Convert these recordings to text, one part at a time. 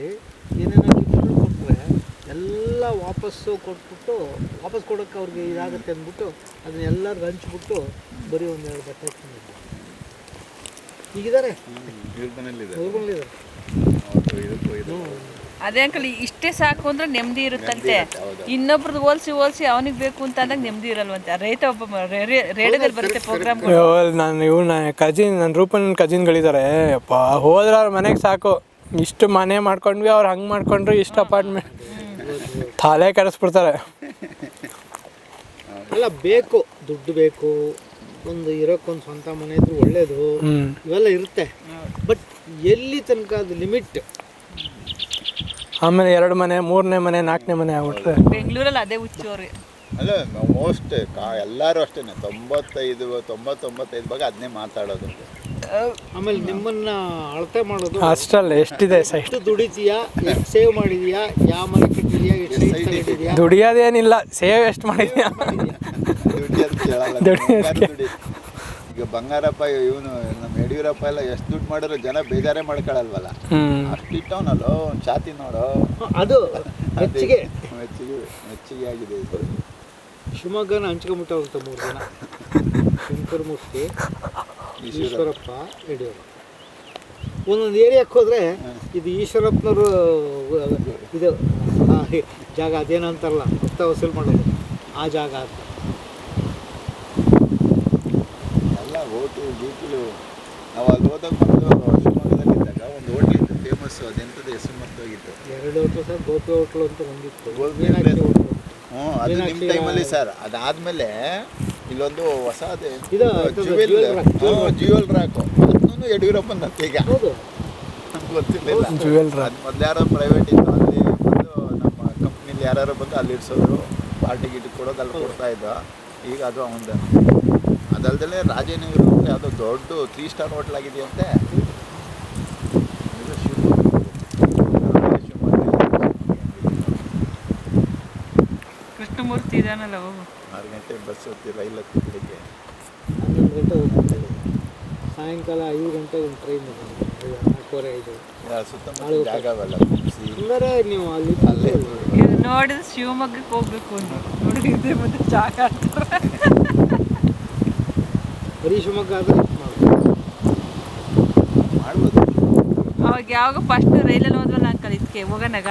ಮಾಡಿ ಏನೇನೋ ಗಿಫ್ಟ್ಗಳು ಕೊಟ್ಟರೆ ಎಲ್ಲ ವಾಪಸ್ಸು ಕೊಟ್ಬಿಟ್ಟು ವಾಪಸ್ ಕೊಡೋಕ್ಕೆ ಅವ್ರಿಗೆ ಇದಾಗುತ್ತೆ ಅಂದ್ಬಿಟ್ಟು ಅದನ್ನೆಲ್ಲರಿಗೂ ಹಂಚ್ಬಿಟ್ಟು ಬರೀ ಒಂದೆರಡು ಬಟ್ಟೆ ಹಾಕ್ಕೊಂಡಿದ್ದೆ. ಈಗಿದ್ದಾರೆ ಊರುಗಳಿದ್ದಾರೆ. ಅದೇ ಅಂಕಲ್ ಇಷ್ಟೇ ಸಾಕು ಅಂದ್ರೆ ನೆಮ್ಮದಿ ಇರುತ್ತಂತೆ. ಇನ್ನೊಬ್ರದ್ದು ಹೋಲ್ಸಿ ಅವನಿಗೆ ಬೇಕು ಅಂತ ಅಂದಾಗ ನೆಮ್ಮದಿ ಇರಲ್ವಂತೆ. ರೈತ ಒಬ್ಬ ರೇಡಿಯೋದಲ್ಲಿ ಬರುತ್ತೆ ಪ್ರೋಗ್ರಾಮ್. ನನ್ನ ಕಜಿನ್, ನನ್ನ ರೂಪನ್ ಕಜಿನ್ಗಳಿದ್ದಾರೆ. ಅಪ್ಪ ಹೋದ್ರೆ ಅವ್ರ ಮನೆಗೆ ಸಾಕು, ಇಷ್ಟು ಮನೆ ಮಾಡ್ಕೊಂಡ್ವಿ, ಅವ್ರು ಹಂಗೆ ಮಾಡ್ಕೊಂಡ್ರು, ಇಷ್ಟು ಅಪಾರ್ಟ್ಮೆಂಟ್ ತಲೆ ಕೆಡಿಸ್ಬಿಡ್ತಾರೆ. ಅಲ್ಲ ಬೇಕು, ದುಡ್ಡು ಬೇಕು, ಒಂದು ಇರೋಕ್ಕೊಂದು ಸ್ವಂತ ಮನೆ ಇದ್ರೆ ಒಳ್ಳೇದು, ಇವೆಲ್ಲ ಇರುತ್ತೆ. ಬಟ್ ಎಲ್ಲಿ ತನಕ ಅದು ಲಿಮಿಟ್. ಆಮೇಲೆ 2 ಮನೆ, 3ನೇ ಮನೆ, 4ನೇ ಮನೆ ಆಗ್ಬಿಟ್ರೆ ಬೆಂಗಳೂರಲ್ಲಿ ಅದೇ ಹುಚ್ಚು ಅವ್ರಿಗೆ. ಅಲ್ಲ ಮೋಸ್ಟ್ ಎಲ್ಲರೂ ಅಷ್ಟೇ 95 ಭಾಗ ಅದನ್ನೇ ಮಾತಾಡೋದು. ಆಮೇಲೆ ನಿಮ್ಮನ್ನ ಅಳತೆ ಮಾಡೋದು ಅಷ್ಟಲ್ಲ, ಎಷ್ಟಿದೆ ಎಷ್ಟು ದುಡಿತೀಯಾ, ಎಷ್ಟು ಸೇವ್ ಮಾಡಿದೀಯಾ, ಯಾವ ಮನೆ ಕಟ್ಟಿದೀಯಾ, ಎಷ್ಟು ಸೈಟ್. ದುಡಿಯೋದೇನಿಲ್ಲ, ಸೇವ್ ಎಷ್ಟು ಮಾಡಿದ್ಯಾ. ಈಗ ಬಂಗಾರಪ್ಪ ಇವನು ನಮ್ಮ ಯಡಿಯೂರಪ್ಪ ಎಲ್ಲ ಎಷ್ಟು ದುಡ್ಡು ಮಾಡಿದ್ರು ಜನ ಬೇಜಾರೇ ಮಾಡ್ಕೊಳಲ್ವಲ್ಲ, ಅಷ್ಟಿಟ್ಟವನಲ್ಲೋ ಒಂದು ಛಾತಿ ನೋಡೋ, ಅದು ಮೆಚ್ಚುಗೆ ಆಗಿದೆ. ಶಿವಮೊಗ್ಗನ ಹಂಚ್ಕೊಂಡ್ಬಿಟ್ಟವ್ರಂತ 3 ಜನ, ಶಂಕರಮೂರ್ತಿ, ಈಶ್ವರಪ್ಪ, ಯಡಿಯೂರಪ್ಪ. ಒಂದೊಂದು ಏರಿಯಾಕ್ಕೆ ಹೋದರೆ ಇದು ಈಶ್ವರಪ್ಪನವರು ಇದು ಜಾಗ, ಅದೇನಂತಾರಲ್ಲ ಭಕ್ತ ವಸೂಲು ಮಾಡೋದು, ಆ ಜಾಗ ಅಂತ ಎಲ್ಲ ಹೋಟೆಲು. ನಾವು ಅಲ್ಲಿ ಹೋದಾಗ ಮೊದಲು ಶಿವಮೊಗ್ಗದಲ್ಲಿದ್ದಾಗ ಒಂದು ಹೋಟ್ಲ್ ಇತ್ತು ಫೇಮಸ್ಸು, ಅದೆಂಥದ್ದು ಹೆಸರು ಮರ್ತೋಗಿತ್ತು. 2 ಹೋಟ್ಲು ಸರ್, ಗೋಪಿ ಹೋಟ್ಲು ಅಂತ ಬಂದಿತ್ತು. ಅದು ನಿಮ್ಮ ಟೈಮಲ್ಲಿ ಸರ್. ಅದಾದಮೇಲೆ ಇಲ್ಲೊಂದು ಹೊಸದೇ ಜ್ಯುವೆಲ್ ರಾಕು, ಅದನ್ನು ಯಡಿಯೂರಪ್ಪನ ಈಗ ನಮ್ಗೆ ಗೊತ್ತಿರಲಿಲ್ಲ. ಅದು ಮೊದಲು ಯಾರೋ ಪ್ರೈವೇಟ್ ಇತ್ತು, ಅಲ್ಲಿ ಬಂದು ನಮ್ಮ ಕಂಪ್ನಿಲಿ ಯಾರು ಬಂದು ಅಲ್ಲಿ ಇಡ್ಸೋರು, ಪಾರ್ಟಿ ಗಿಟಿ ಕೊಡೋದು ಅಲ್ಲಿ ಕೊಡ್ತಾ ಇದ್ದ. ಈಗ ಅದು ಅವನದು. ಅದಲ್ದಲೇ ರಾಜೇನಗರ ಯಾವುದೋ ದೊಡ್ಡ 3 ಸ್ಟಾರ್ ಹೋಟ್ಲ್ ಆಗಿದೆಯಂತೆ. ಕೃಷ್ಣಮೂರ್ತಿ ಇದಾನಲ್ಲ, 6 ಗಂಟೆ ಬಸ್ ಹೋಗ್ತೀವಿ, ರೈಲ್ ಹತ್ತಿ ಬೆಳಿಗ್ಗೆ 11 ಗಂಟೆ ಹೋಗ್ತಾ ಸಾಯಂಕಾಲ 5 ಗಂಟೆಗೆ ಒಂದು ಟ್ರೈನ್ ಇದೆ, 4:45. ಸುತ್ತಮುತ್ತ ಜಾಗವಲ್ಲ ಅಂದರೆ ನೀವು ಅಲ್ಲಿ ಅಲ್ಲೇ ನೋಡಿದ್ರೆ ಶಿವಮೊಗ್ಗಕ್ಕೆ ಹೋಗ್ಬೇಕು ನೋಡಿದ್ರೆ ಮತ್ತೆ ಜಾಗ ಬರೀ ಶಿವಮೊಗ್ಗ ಆದರೆ ಮಾಡ್ಬೋದು. ಅವಾಗ ಯಾವಾಗ ಫಸ್ಟ್ ರೈಲಲ್ಲಿ ಹೋದ್ವಲ್ಲ ಅಂಕಲ್, ಇದಕ್ಕೆ ಹೋಗೋಣಾಗ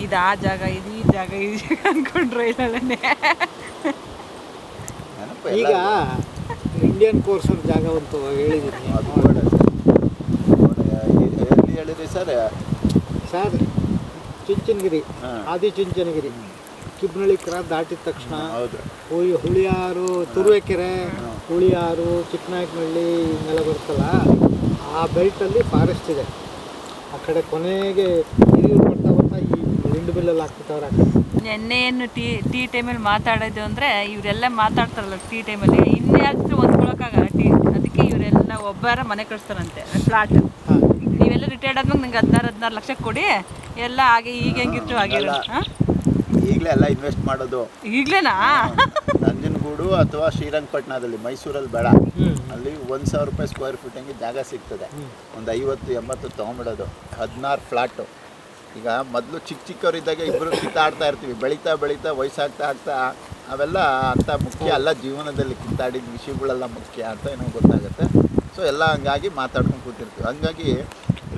ಇದು ಆ ಜಾಗ, ಇದು ಈ ಜಾಗ, ಈ ಜಾಗ ಅಂದ್ಕೊಂಡು ರೈಲಲ್ಲೇ. ಈಗ ಇಂಡಿಯನ್ ಕೋರ್ಸ್ ಅವ್ರ ಜಾಗ ಅಂತ ಹೇಳಿದ್ದೀನಿ. ಎಲ್ಲಿ ಹೇಳಿದ್ರಿ sir? Sir Chunchanagiri, Adichunchanagiri, Kibbanahalli cross ದಾಟಿದ ತಕ್ಷಣ ಹುಳಿಯಾರು, ತುರುವೇಕೆರೆ, ಹುಳಿಯಾರು, ಚಿಕ್ಕನಾಯಕನಹಳ್ಳಿ ಹಿಂಗೆಲ್ಲ ಬರ್ತಲ್ಲ, ಆ ಬೆಲ್ಟಲ್ಲಿ ಫಾರೆಸ್ಟ್ ಇದೆ. ಆ ಕಡೆ ಕೊನೆಗೆ ಹಿರಿಯೂರು ಬರ್ತಾ ಈ ಲಿಂಡು ಬಿಲ್ಲಲ್ಲಿ ಹಾಕ್ಬಿಟ್ಟವ್ರೆ. ಆ ಕಡೆ ನೆನ್ನೆಯನ್ನು ಟೀ ಟೈಮಲ್ಲಿ ಮಾತಾಡೋದು ಅಂದರೆ ಇವರೆಲ್ಲ ಮಾತಾಡ್ತಾರಲ್ಲ ಟೀ ಟೈಮಲ್ಲಿ, ಇನ್ಯಾರು ಹೊಂದ್ಕೊಳಕ್ಕಾಗಲ್ಲ ಟೀ. ಅದಕ್ಕೆ ಇವರೆಲ್ಲ ಒಬ್ಬರ ಮನೆ ಕಳಿಸ್ತಾರಂತೆ, ಫ್ಲಾಟ್. ನೀವೆಲ್ಲ ರಿಟೈರ್ಡ್ ಆದ್ಮೇಲೆ ನಂಗೆ 16 ಲಕ್ಷ ಕೊಡಿ, ಎಲ್ಲ ಹಾಗೆ ಈಗ ಹೆಂಗಿತ್ತು ಹಾಗೆ. ಈಗಲೇ ಎಲ್ಲ ಇನ್ವೆಸ್ಟ್ ಮಾಡೋದು. ಈಗಲೇನಾ? ನಂಜನಗೂಡು ಅಥವಾ ಶ್ರೀರಂಗಪಟ್ಟಣದಲ್ಲಿ, ಮೈಸೂರಲ್ಲಿ ಬೇಡ, ಅಲ್ಲಿ 1,000 ರೂಪಾಯಿ ಸ್ಕ್ವೇರ್ ಫೀಟ್ ಹಂಗೆ ಜಾಗ ಸಿಗ್ತದೆ. ಒಂದು 50-80 ತೊಗೊಂಬಿಡೋದು. 16 ಫ್ಲಾಟು. ಈಗ ಮೊದಲು ಚಿಕ್ಕವರಿದ್ದಾಗ ಇಬ್ಬರು ಕಿತ್ತಾಡ್ತಾ ಇರ್ತೀವಿ, ಬೆಳೀತಾ ವಯಸ್ಸಾಗ್ತಾ ಅವೆಲ್ಲ ಅಂತ ಮುಖ್ಯ ಅಲ್ಲ ಜೀವನದಲ್ಲಿ. ಕಿತ್ತಾಡಿದ ವಿಷಯಗಳೆಲ್ಲ ಮುಖ್ಯ ಅಂತ ಏನೋ ಗೊತ್ತಾಗುತ್ತೆ. ಸೊ ಎಲ್ಲ ಹಂಗಾಗಿ ಮಾತಾಡ್ಕೊಂಡು ಕೂತಿರ್ತೀವಿ. ಹಂಗಾಗಿ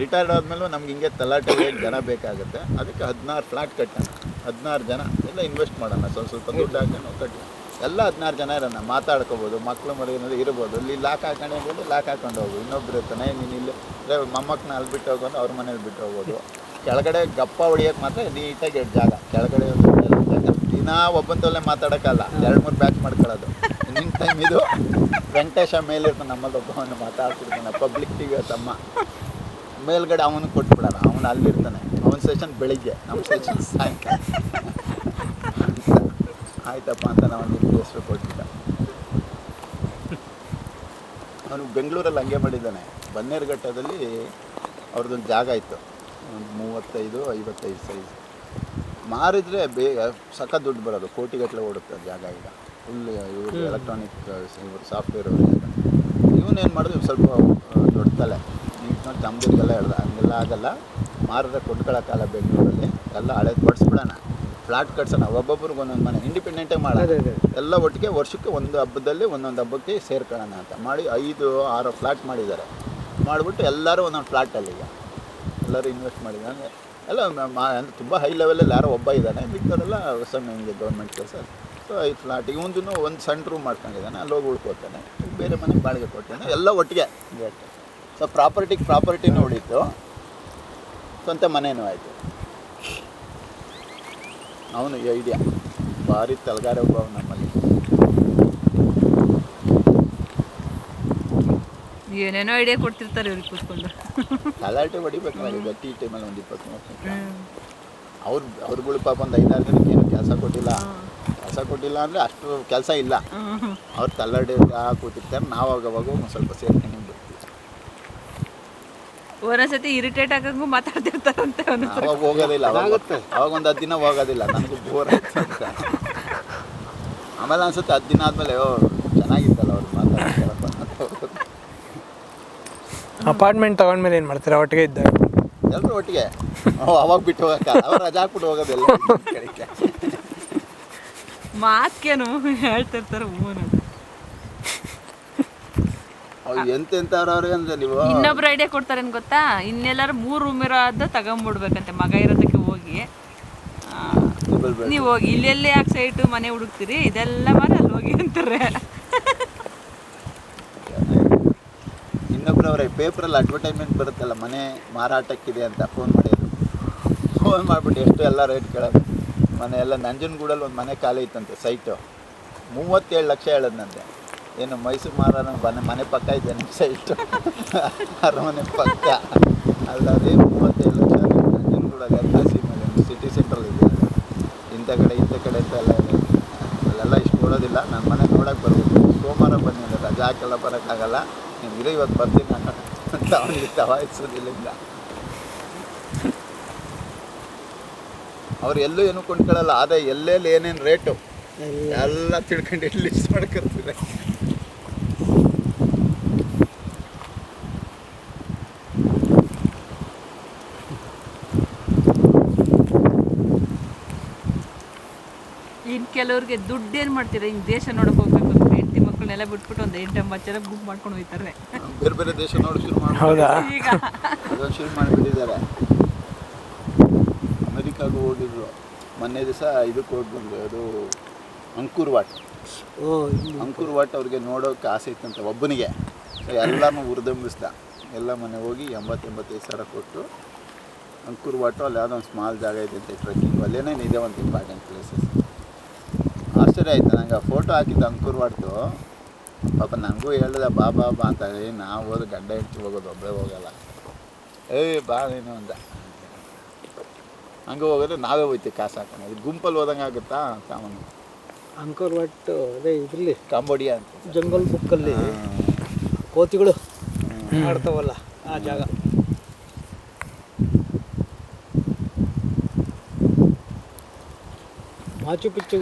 ರಿಟೈರ್ಡ್ ಆದಮೇಲೂ ನಮ್ಗೆ ಹಿಂಗೆ ತಲಾಟೆ ಜನ ಬೇಕಾಗುತ್ತೆ. ಅದಕ್ಕೆ 16 ಫ್ಲಾಟ್ ಕಟ್ಟೋಣ, 16 ಜನ ಎಲ್ಲ ಇನ್ವೆಸ್ಟ್ ಮಾಡೋಣ, ಸ್ವಲ್ಪ ದುಡ್ಡು ಹಾಕೋಣ, ಕಟ್ಟಿ ಎಲ್ಲ 16 ಜನ ಇರೋಣ, ಮಾತಾಡ್ಕೋಬೋದು. ಮಕ್ಕಳು ಮರಿಯೋದು ಇರ್ಬೋದು. ಇಲ್ಲಿ ಲಾಕ್ ಹಾಕೊಂಡು ಹೋಗ್ಬೋದು, ಲಾಕ್ ಹಾಕೊಂಡು ಹೋಗ್ಬೋದು. ಇನ್ನೊಬ್ರು ಇರ್ತಾನೆ, ನೀನು ಇಲ್ಲಿ ಮೊಮ್ಮಕ್ಕಳನ್ನ ಅಲ್ಲಿ ಬಿಟ್ಟು ಹೋಗೋದು, ಅವ್ರ ಮನೇಲಿ ಬಿಟ್ಟು ಹೋಗ್ಬೋದು. ಕೆಳಗಡೆ ಗಪ್ಪ ಹೊಡಿಯೋಕೆ ಮಾತ್ರ ನೀಟಾಗಿ ಜಾಗ, ಕೆಳಗಡೆ ದಿನ ಒಬ್ಬಂತಲ್ಲೇ ಮಾತಾಡೋಕ್ಕಲ್ಲ, 2-3 ಬ್ಯಾಚ್ ಮಾಡ್ಕೊಳ್ಳೋದು. ನಿಮ್ಮ ಟೈಮ್ ಇದು ವೆಂಕಟೇಶ ಮೇಲಿರ್ತಾನೆ, ನಮ್ಮಲ್ಲಿ ಒಬ್ಬವನ್ನು ಮಾತಾಡ್ತಿರ್ತಾನೆ, ಪಬ್ಲಿಕ್ ಟಿವಿ ತಮ್ಮ ಮೇಲ್ಗಡೆ ಅವನು ಕೊಟ್ಬಿಡೋಣ, ಅವನು ಅಲ್ಲಿರ್ತಾನೆ. ಅವನ ಸೆಷನ್ ಬೆಳಿಗ್ಗೆ, ನಮ್ಮ ಸೆಷನ್ ಸಾಯಂಕಾಲ. ಆಯ್ತಪ್ಪ ಅಂತ ನಾವು ಒಂದು ಹೆಸರು ಕೊಟ್ಬಿಟ್ಟ. ಅವನು ಬೆಂಗಳೂರಲ್ಲಿ ಹಂಗೆ ಮಾಡಿದ್ದಾನೆ. ಬನ್ನೇರುಘಟ್ಟದಲ್ಲಿ ಅವ್ರದ್ದೊಂದು ಜಾಗ ಇತ್ತು, ಒಂದು 35-55 ಸೈಜ್. ಮಾರಿದರೆ ಸಖತ್ ದುಡ್ಡು ಬರೋದು, ಕೋಟಿಗಟ್ಟಲೆ ಓಡುತ್ತೆ ಜಾಗ. ಈಗ ಫುಲ್ ಇವರು ಎಲೆಕ್ಟ್ರಾನಿಕ್ ಇವರು ಸಾಫ್ಟ್ವೇರ್ ಅವರು ಜಾಗ. ಇವನೇನು ಮಾಡಿದ್ರು ಸ್ವಲ್ಪ ದೊಡ್ಡ ತಲೆ, ನೀವು ನೋಡಿ ತಮ್ಮದಿರಿಗೆಲ್ಲ ಹೇಳ್ದ ಹಂಗೆಲ್ಲ ಆಗಲ್ಲ, ಮಾರಿದ್ರೆ ಕೊಂಡ್ಕೊಳ್ಳೋಕ್ಕಲ್ಲ ಬೆಂಗಳೂರಲ್ಲಿ, ಎಲ್ಲ ಹಳೇದು ಬಡಿಸ್ಬಿಡೋಣ, ಫ್ಲಾಟ್ ಕಟ್ಸೋಣ, ಒಬ್ಬೊಬ್ರಿಗೆ ಒಂದೊಂದು ಮನೆ ಇಂಡಿಪೆಂಡೆಂಟಾಗಿ ಮಾಡೋಣ, ಎಲ್ಲ ಒಟ್ಟಿಗೆ ವರ್ಷಕ್ಕೆ ಒಂದು ಹಬ್ಬದಲ್ಲಿ ಒಂದೊಂದು ಹಬ್ಬಕ್ಕೆ ಸೇರ್ಕೊಳ್ಳೋಣ ಅಂತ ಮಾಡಿ 5-6 ಫ್ಲಾಟ್ ಮಾಡಿದ್ದಾರೆ. ಮಾಡಿಬಿಟ್ಟು ಎಲ್ಲರೂ ಒಂದೊಂದು ಫ್ಲಾಟಲ್ಲಿ ಈಗ ಎಲ್ಲರೂ ಇನ್ವೆಸ್ಟ್ ಮಾಡಿದ್ದಾರೆ. ಎಲ್ಲ ಅಂದರೆ ತುಂಬ ಹೈ ಲೆವೆಲಲ್ಲಿ ಯಾರೋ ಒಬ್ಬ ಇದ್ದಾನೆ, ಮಿಕ್ಕವರೆಲ್ಲ ಸಣ್ಣ ಹಿಂಗೆ ಗೌರ್ಮೆಂಟ್ ಕೆಲಸ. ಸೊ 5 ಫ್ಲಾಟ್ ಇವನು ಒಂದು ಸಣ್ಣ ರೂಮ್ ಮಾಡ್ಕೊಂಡಿದ್ದಾನೆ, ಅಲ್ಲಿ ಹೋಗಿ ಉಳ್ಕೋತಾನೆ, ಬೇರೆ ಮನೆಗೆ ಬಾಡಿಗೆ ಕೊಡ್ತಾನೆ, ಎಲ್ಲ ಒಟ್ಟಿಗೆ ರೇಟ್. ಸೊ ಪ್ರಾಪರ್ಟಿನೂ ಉಳೀತು, ಸ್ವಂತ ಮನೇನೂ ಆಯಿತು. ಅವನು ಐಡಿಯಾ ಭಾರಿ ತಲೆಗಾರ ಒಬ್ಬ ನಮ್ಮಲ್ಲಿ. ಏನೇನೋ ಐಡಿಯಾ ಕೊಡ್ತಿರ್ತಾರೆ ಇವ್ರಿಗೆ ಕೂತ್ಕೊಂಡು. ಗಲಾಟೆ ಹೊಡಿಬೇಕಾಗಿದೆ ಟೀ ಟೈಮಲ್ಲಿ ಒಂದು 20-30 ಅವ್ರುಗಳು ಪಾಪ ಒಂದು 5-6 ಜನಕ್ಕೆ ಏನು ಕೆಲಸ ಕೊಟ್ಟಿಲ್ಲ ಅಂದರೆ ಅಷ್ಟು ಕೆಲಸ ಇಲ್ಲ. ಅವ್ರು ತಲ್ಲಾಡಿ ಕೂತಿರ್ತಾರೆ, ನಾವು ಅವಾಗ ಒಂದು ಸ್ವಲ್ಪ ಸೇರ್ಕೊಂಡು ಬರ್ತೀವಿ. ಒಂದೊಂದ್ಸತಿ ಇರಿಟೇಟ್ ಆಗಂಗೂ ಮಾತಾಡ್ತಿರ್ತಾರಂತೆ. ಅವಾಗ ಹೋಗೋದಿಲ್ಲ, ಅವಾಗ ಒಂದು 10 ದಿನ ಹೋಗೋದಿಲ್ಲ, ನನಗೂ ಬೋರ್ ಆಗ್ತದೆ. ಆಮೇಲೆ ಅನ್ಸುತ್ತೆ 10 ದಿನ ಆದಮೇಲೆ ಚೆನ್ನಾಗಿತ್ತಲ್ಲ ಅವ್ರು ಮಾತಾಡ್ತಾರಪ್ಪ ಅಂತ ಹೋಗೋದು. ಅಪಾರ್ಟ್ಮೆಂಟ್ ತಗೊಂಡ್ಮೇಲೆ ಏನು ಮಾಡ್ತೀರಾ ಒಟ್ಟಿಗೆ ಇದ್ದಾಗ? ಎಲ್ಲರೂ ಒಟ್ಟಿಗೆ ಅವಾಗ ಬಿಟ್ಟು ಹೋಗಕ್ಕ, ಅವ್ರು ರಜಾ ಹಾಕ್ಬಿಟ್ಟು ಹೋಗೋದಿಲ್ಲ ಕಡೆಗೆ. ಮಾತ್ಕೇನು ಹೇಳ್ತಿರ್ತಾರೆ ಹೂವನ. ಅವ್ರು ಎಂತೆಂಥವ್ರವ್ರಿಗೆ ಅಂದರೆ ನೀವು ಇನ್ನೊಬ್ರು ಐಡಿಯಾ ಕೊಡ್ತಾರೇನು ಗೊತ್ತಾ, ಇನ್ನೆಲ್ಲರೂ 3 ರೂಮ್ ಇರೋದು ತಗೊಂಬಿಡ್ಬೇಕಂತೆ ಮಗ ಇರೋದಕ್ಕೆ ಹೋಗಿ. ನೀವು ಹೋಗಿ ಇಲ್ಲೆಲ್ಲಿ ಯಾಕೆ ಸೈಟು ಮನೆ ಹುಡುಕ್ತೀರಿ, ಇದೆಲ್ಲ ಮಾರಿ ಅಲ್ಲಿ ಹೋಗಿ ಅಂತಾರೆ. ಇನ್ನೊಬ್ರು ಅವರೇ ಪೇಪರಲ್ಲಿ ಅಡ್ವರ್ಟೈಸ್ಮೆಂಟ್ ಬರುತ್ತಲ್ಲ, ಮನೆ ಮಾರಾಟಕ್ಕಿದೆ ಅಂತ ಫೋನ್ ಮಾಡಿಬಿಟ್ಟು ಎಷ್ಟು ಎಲ್ಲ ರೇಟ್ ಕೇಳೋದು. ಮನೆ ಎಲ್ಲ ನಂಜನಗೂಡಲ್ಲಿ ಒಂದು ಮನೆ ಖಾಲಿ ಇತ್ತಂತೆ, ಸೈಟು 37 ಲಕ್ಷ ಹೇಳೋದಂತೆ. ಏನು ಮೈಸೂರು ಮಾರಾಟ ಮನೆ ಪಕ್ಕ ಇದೆ ನಿಮ್ಮ ಸೈಟು, ಅರಮನೆ ಪಕ್ಕ ಅಲ್ಲದೆ 37 ಲಕ್ಷ. ನಂಜನಗೂಡಲ್ಲಿ ಕಾಸಿ ಮೇಲೆ ಸಿಟಿ ಸೆಂಟ್ರಲ್ ಇದೆ, ಇಂಥ ಕಡೆ ಅಂತ ಎಲ್ಲ ಇದೆ. ಅಲ್ಲೆಲ್ಲ ಇಷ್ಟು ಕೊಡೋದಿಲ್ಲ. ನನ್ನ ಮನೆ ನೋಡೋಕೆ ಬರ್ಬೋದು, ಸೋಮವಾರ ಬನ್ನಿ ಅಂದರೆ ರಜಾ ಹಾಕೆಲ್ಲ ಬರೋಕ್ಕಾಗಲ್ಲ, ನೀವು ಇರೋ ಇವತ್ತು ಬರ್ತೀನಿ ನಾನು ಅಂತ ಅವನಿಗೆ ತವಾಯಿಸೋದಿಲ್ಲ. ಅವ್ರು ಎಲ್ಲೂ ಏನೂ ಕೊಂಡ್ಕೊಳ್ಳಲ್ಲ, ಆದರೆ ಎಲ್ಲೆಲ್ಲಿ ಏನೇನು ರೇಟು ಎಲ್ಲ ತಿಳ್ಕೊಂಡು ಲಿಸ್ಟ್ ಮಾಡ್ಕೊಳ್ತಿದೆ. ಇನ್ನು ಕೆಲವ್ರಿಗೆ ದುಡ್ಡು ಏನು ಮಾಡ್ತೀರಾ, ಹಿಂಗೆ ದೇಶ ನೋಡೋಕೆ ಹೋಗ್ಬೇಕು ಅಂದ್ರೆ ಹೆಂಡತಿ ಮಕ್ಕಳನ್ನೆಲ್ಲ ಬಿಟ್ಬಿಟ್ಟು ಒಂದು 8-9 ಜನ ಬುಕ್ ಮಾಡ್ಕೊಂಡು ಹೋಗ್ತಾರೆ. ಬೇರೆ ಬೇರೆ ದೇಶ ನೋಡಿ ಶುರು ಮಾಡಿ ಈಗ ಅದೊಂದು ಶುರು ಮಾಡಿಬಿಟ್ಟಿದ್ದಾರೆ. ಅಮೆರಿಕಾಗೂ ಹೋಗಿದ್ರು ಮೊನ್ನೆ ದಿವಸ, ಇದಕ್ಕೆ ಹೋಗಿ ಬಂದರು, ಅದು ಅಂಕುರ್ ವಾಟ್. ಅವ್ರಿಗೆ ನೋಡೋಕೆ ಆಸೆ ಇತ್ತಂತೆ ಒಬ್ಬನಿಗೆ. ಎಲ್ಲನೂ ಹುರಿದಂಬಿಸ್ದ, ಎಲ್ಲ ಮನೆ ಹೋಗಿ 80-85 ಸಾವಿರ ಕೊಟ್ಟು ಅಂಕುರ್ ವಾಟು. ಅಲ್ಲಿ ಯಾವುದೋ ಒಂದು ಸ್ಮಾಲ್ ಜಾಗ ಇದೆ ಅಂತೆ ಟ್ರೆಕ್ಕಿಂಗ್, ಅಲ್ಲೇನೇ ಇದೆ ಒಂದು ಇಂಪಾರ್ಟೆಂಟ್ ಪ್ಲೇಸಸ್. ಆಶ್ಚರ್ಯ ಆಯಿತು ನನಗೆ, ಆ ಫೋಟೋ ಹಾಕಿದ್ದು ಅಂಕುರ್ ವಾಟ್ದು. ಪಾಪ ನನಗೂ ಹೇಳ್ದೆ ಬಾ ಅಂತ. ನಾವು ಹೋದ್ರೆ ಗಂಡ ಹೆಂಡ್ತಿ ಹೋಗೋದು, ಒಬ್ಬರೇ ಹೋಗಲ್ಲ. ಬಾ ನೀನು ಅಂದ. ಹಂಗೆ ಹೋಗೋದ್ರೆ ನಾವೇ ಹೋಗ್ತೀವಿ ಕಾಸು ಹಾಕೋಣ. ಇದು ಗುಂಪಲ್ಲಿ ಹೋದಂಗೆ ಆಗುತ್ತಾ ಸಾಮಾನು. ಅಂಕೋರ್ ವಾಟ್ ಅದೇ ಇದರಲ್ಲಿ ಕಾಂಬೋಡಿಯಾ ಅಂತ ಜಂಗಲ್ ಬುಕ್ಕಲ್ಲಿ ಕೋತಿಗಳು ಆಡ್ತಾವಲ್ಲ ಆ ಜಾಗ. ಮಾಚು ಪಿಚ್ಚು